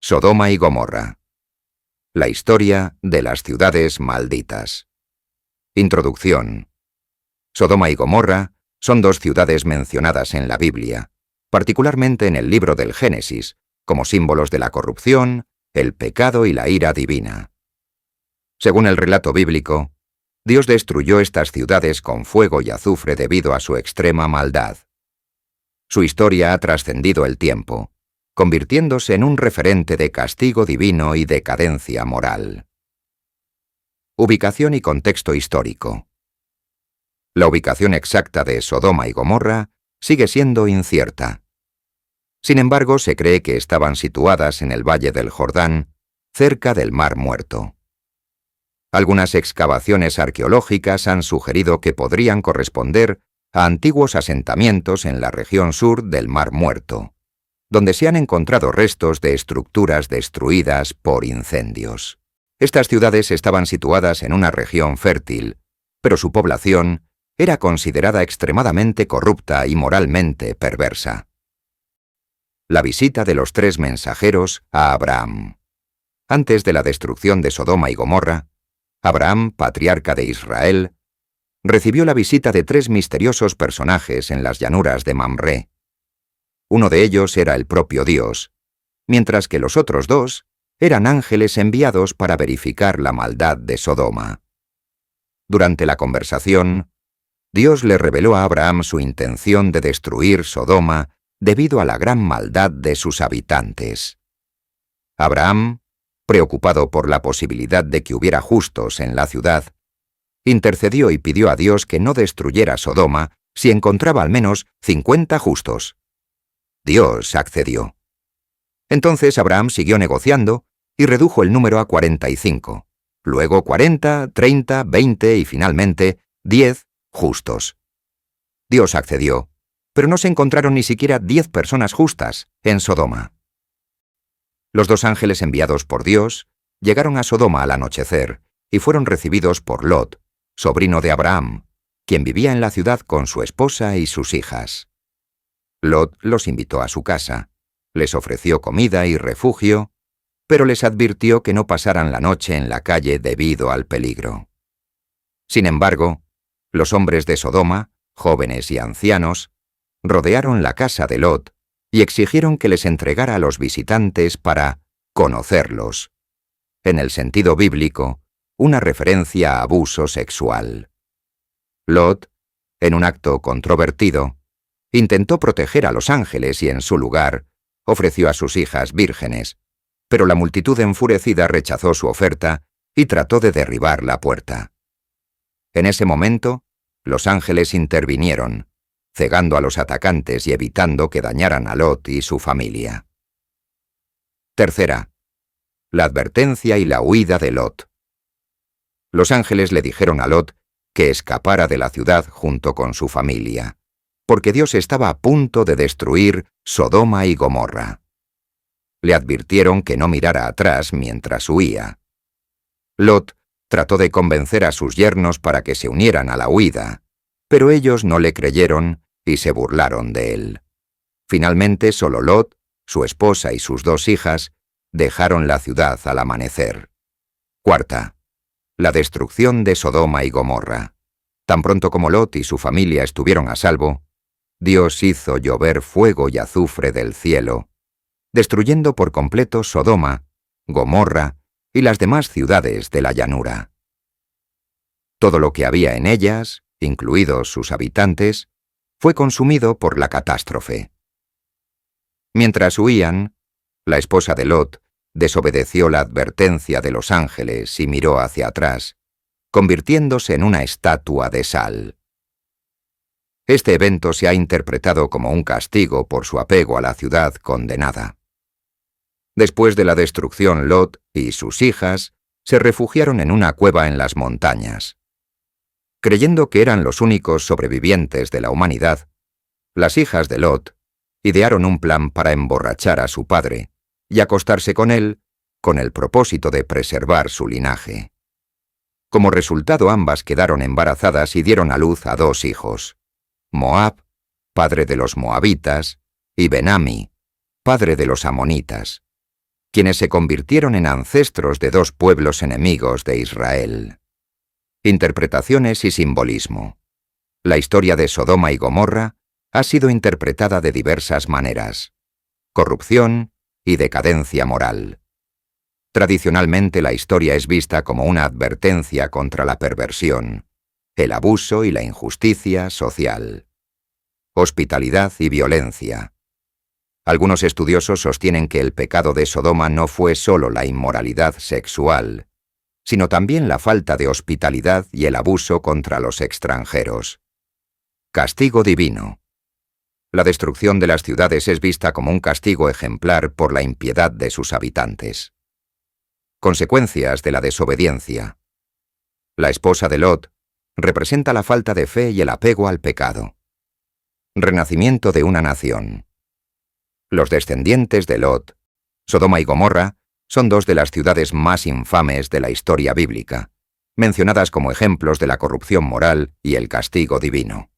Sodoma y Gomorra. La historia de las ciudades malditas. Introducción. Sodoma y Gomorra son dos ciudades mencionadas en la Biblia, particularmente en el libro del Génesis, como símbolos de la corrupción, el pecado y la ira divina. Según el relato bíblico, Dios destruyó estas ciudades con fuego y azufre debido a su extrema maldad. Su historia ha trascendido el tiempo, convirtiéndose en un referente de castigo divino y decadencia moral. Ubicación y contexto histórico. La ubicación exacta de Sodoma y Gomorra sigue siendo incierta. Sin embargo, se cree que estaban situadas en el Valle del Jordán, cerca del Mar Muerto. Algunas excavaciones arqueológicas han sugerido que podrían corresponder a antiguos asentamientos en la región sur del Mar Muerto, donde se han encontrado restos de estructuras destruidas por incendios. Estas ciudades estaban situadas en una región fértil, pero su población era considerada extremadamente corrupta y moralmente perversa. La visita de los tres mensajeros a Abraham. Antes de la destrucción de Sodoma y Gomorra, Abraham, patriarca de Israel, recibió la visita de tres misteriosos personajes en las llanuras de Mamré. Uno de ellos era el propio Dios, mientras que los otros dos eran ángeles enviados para verificar la maldad de Sodoma. Durante la conversación, Dios le reveló a Abraham su intención de destruir Sodoma debido a la gran maldad de sus habitantes. Abraham, preocupado por la posibilidad de que hubiera justos en la ciudad, intercedió y pidió a Dios que no destruyera Sodoma si encontraba al menos 50 justos. Dios accedió. Entonces Abraham siguió negociando y redujo el número a 45, luego 40, 30, 20 y finalmente 10 justos. Dios accedió, pero no se encontraron ni siquiera 10 personas justas en Sodoma. Los dos ángeles enviados por Dios llegaron a Sodoma al anochecer y fueron recibidos por Lot, sobrino de Abraham, quien vivía en la ciudad con su esposa y sus hijas. Lot los invitó a su casa, les ofreció comida y refugio, pero les advirtió que no pasaran la noche en la calle debido al peligro. Sin embargo, los hombres de Sodoma, jóvenes y ancianos, rodearon la casa de Lot y exigieron que les entregara a los visitantes para conocerlos. En el sentido bíblico, una referencia a abuso sexual. Lot, en un acto controvertido, intentó proteger a los ángeles y en su lugar ofreció a sus hijas vírgenes, pero la multitud enfurecida rechazó su oferta y trató de derribar la puerta. En ese momento, los ángeles intervinieron, cegando a los atacantes y evitando que dañaran a Lot y su familia. Tercera, la advertencia y la huida de Lot. Los ángeles le dijeron a Lot que escapara de la ciudad junto con su familia, porque Dios estaba a punto de destruir Sodoma y Gomorra. Le advirtieron que no mirara atrás mientras huía. Lot trató de convencer a sus yernos para que se unieran a la huida, pero ellos no le creyeron y se burlaron de él. Finalmente, solo Lot, su esposa y sus dos hijas dejaron la ciudad al amanecer. Cuarta, la destrucción de Sodoma y Gomorra. Tan pronto como Lot y su familia estuvieron a salvo, Dios hizo llover fuego y azufre del cielo, destruyendo por completo Sodoma, Gomorra y las demás ciudades de la llanura. Todo lo que había en ellas, incluidos sus habitantes, fue consumido por la catástrofe. Mientras huían, la esposa de Lot desobedeció la advertencia de los ángeles y miró hacia atrás, convirtiéndose en una estatua de sal. Este evento se ha interpretado como un castigo por su apego a la ciudad condenada. Después de la destrucción, Lot y sus hijas se refugiaron en una cueva en las montañas. Creyendo que eran los únicos sobrevivientes de la humanidad, las hijas de Lot idearon un plan para emborrachar a su padre y acostarse con él con el propósito de preservar su linaje. Como resultado, ambas quedaron embarazadas y dieron a luz a dos hijos: Moab, padre de los moabitas, y Ben-Ami, padre de los amonitas. quienes se convirtieron en ancestros de dos pueblos enemigos de Israel. Interpretaciones y simbolismo. La historia de Sodoma y Gomorra ha sido interpretada de diversas maneras. Corrupción y decadencia moral. Tradicionalmente la historia es vista como una advertencia contra la perversión, el abuso y la injusticia social. Hospitalidad y violencia. Algunos estudiosos sostienen que el pecado de Sodoma no fue solo la inmoralidad sexual, sino también la falta de hospitalidad y el abuso contra los extranjeros. Castigo divino. La destrucción de las ciudades es vista como un castigo ejemplar por la impiedad de sus habitantes. Consecuencias de la desobediencia. La esposa de Lot representa la falta de fe y el apego al pecado. Renacimiento de una nación. Los descendientes de Lot, Sodoma y Gomorra, son dos de las ciudades más infames de la historia bíblica, mencionadas como ejemplos de la corrupción moral y el castigo divino.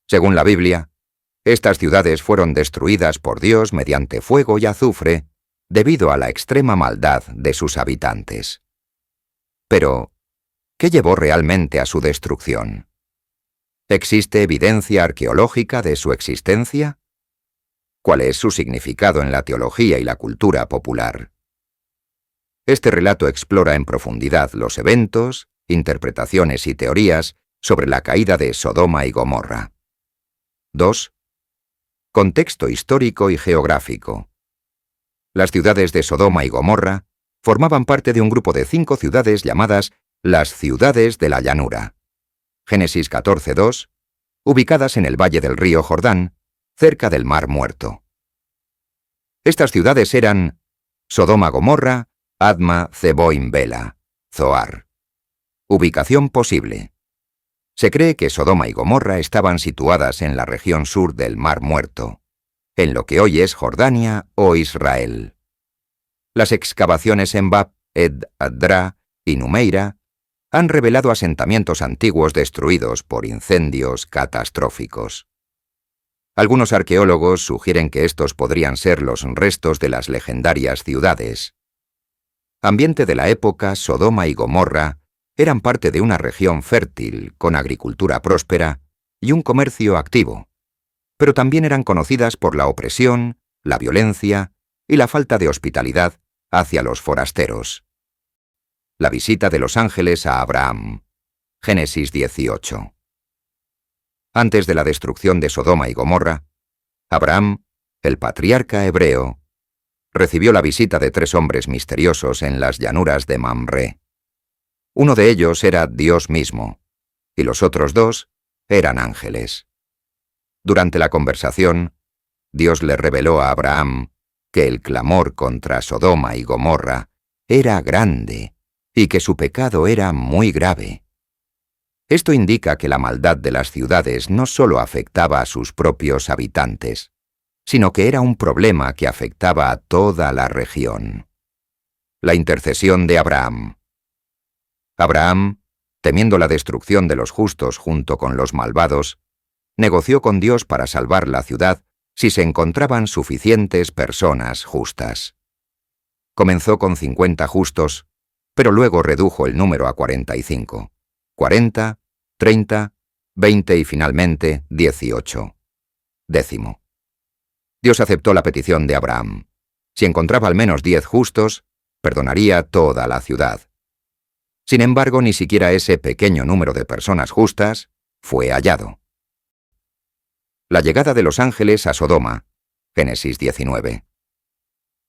Según la Biblia, estas ciudades fueron destruidas por Dios mediante fuego y azufre debido a la extrema maldad de sus habitantes. Pero, ¿qué llevó realmente a su destrucción? ¿Existe evidencia arqueológica de su existencia? ¿Cuál es su significado en la teología y la cultura popular? Este relato explora en profundidad los eventos, interpretaciones y teorías sobre la caída de Sodoma y Gomorra. 2. Contexto histórico y geográfico. Las ciudades de Sodoma y Gomorra formaban parte de un grupo de 5 ciudades llamadas las ciudades de la llanura. Génesis 14:2, ubicadas en el valle del río Jordán, cerca del Mar Muerto. Estas ciudades eran Sodoma, Gomorra, Adma, Zeboim, Bela, Zoar. Ubicación posible. Se cree que Sodoma y Gomorra estaban situadas en la región sur del Mar Muerto, en lo que hoy es Jordania o Israel. Las excavaciones en Bab, Ed Adra y Numeira han revelado asentamientos antiguos destruidos por incendios catastróficos. Algunos arqueólogos sugieren que estos podrían ser los restos de las legendarias ciudades. Ambiente de la época, Sodoma y Gomorra eran parte de una región fértil, con agricultura próspera y un comercio activo, pero también eran conocidas por la opresión, la violencia y la falta de hospitalidad hacia los forasteros. La visita de los ángeles a Abraham. Génesis 18. Antes de la destrucción de Sodoma y Gomorra, Abraham, el patriarca hebreo, recibió la visita de 3 hombres misteriosos en las llanuras de Mamre. Uno de ellos era Dios mismo, y los otros 2 eran ángeles. Durante la conversación, Dios le reveló a Abraham que el clamor contra Sodoma y Gomorra era grande y que su pecado era muy grave. Esto indica que la maldad de las ciudades no solo afectaba a sus propios habitantes, sino que era un problema que afectaba a toda la región. La intercesión de Abraham. Abraham, temiendo la destrucción de los justos junto con los malvados, negoció con Dios para salvar la ciudad si se encontraban suficientes personas justas. Comenzó con 50 justos, pero luego redujo el número a 45, 40, 30, 20 y finalmente 18. 10. Dios aceptó la petición de Abraham. Si encontraba al menos 10 justos, perdonaría toda la ciudad. Sin embargo, ni siquiera ese pequeño número de personas justas fue hallado. La llegada de los ángeles a Sodoma. Génesis 19.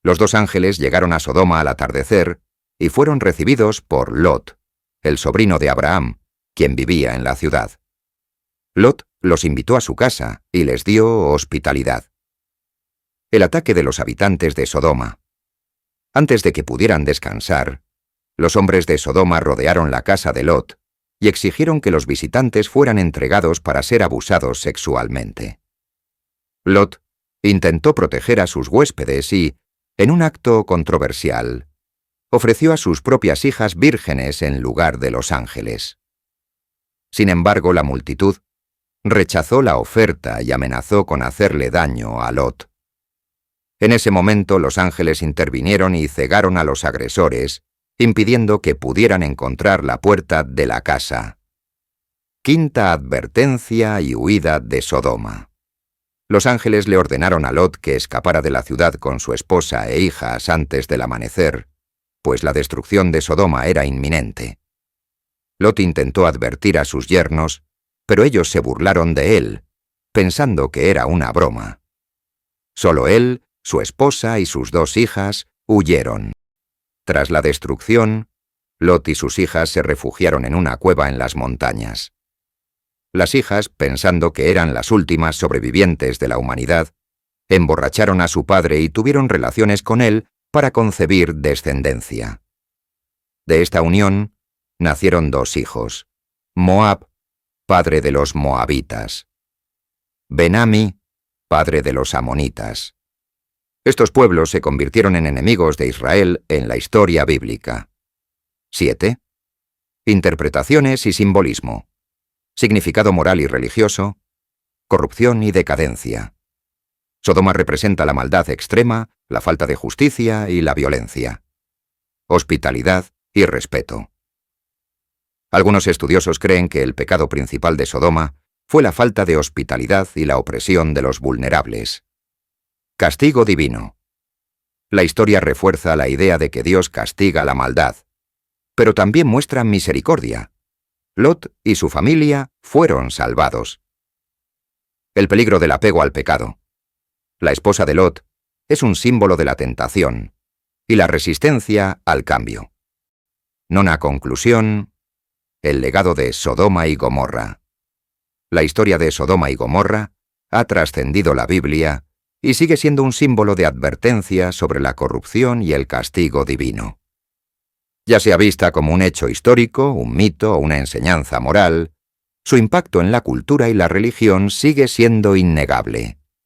Los 2 ángeles llegaron a Sodoma al atardecer y fueron recibidos por Lot, el sobrino de Abraham, quien vivía en la ciudad. Lot los invitó a su casa y les dio hospitalidad. El ataque de los habitantes de Sodoma. Antes de que pudieran descansar, los hombres de Sodoma rodearon la casa de Lot y exigieron que los visitantes fueran entregados para ser abusados sexualmente. Lot intentó proteger a sus huéspedes y, en un acto controversial, ofreció a sus propias hijas vírgenes en lugar de los ángeles. Sin embargo, la multitud rechazó la oferta y amenazó con hacerle daño a Lot. En ese momento los ángeles intervinieron y cegaron a los agresores, impidiendo que pudieran encontrar la puerta de la casa. Quinta advertencia y huida de Sodoma. Los ángeles le ordenaron a Lot que escapara de la ciudad con su esposa e hijas antes del amanecer, pues la destrucción de Sodoma era inminente. Lot intentó advertir a sus yernos, pero ellos se burlaron de él, pensando que era una broma. Solo él, su esposa y sus 2 hijas huyeron. Tras la destrucción, Lot y sus hijas se refugiaron en una cueva en las montañas. Las hijas, pensando que eran las últimas sobrevivientes de la humanidad, emborracharon a su padre y tuvieron relaciones con él para concebir descendencia. De esta unión nacieron 2 hijos: Moab, padre de los moabitas; Ben-Ami, padre de los amonitas. Estos pueblos se convirtieron en enemigos de Israel en la historia bíblica. 7. Interpretaciones y simbolismo. Significado moral y religioso. Corrupción y decadencia. Sodoma representa la maldad extrema, la falta de justicia y la violencia. Hospitalidad y respeto. Algunos estudiosos creen que el pecado principal de Sodoma fue la falta de hospitalidad y la opresión de los vulnerables. Castigo divino. La historia refuerza la idea de que Dios castiga la maldad, pero también muestra misericordia. Lot y su familia fueron salvados. El peligro del apego al pecado. La esposa de Lot es un símbolo de la tentación y la resistencia al cambio. Nona conclusión: el legado de Sodoma y Gomorra. La historia de Sodoma y Gomorra ha trascendido la Biblia y sigue siendo un símbolo de advertencia sobre la corrupción y el castigo divino. Ya sea vista como un hecho histórico, un mito o una enseñanza moral, su impacto en la cultura y la religión sigue siendo innegable.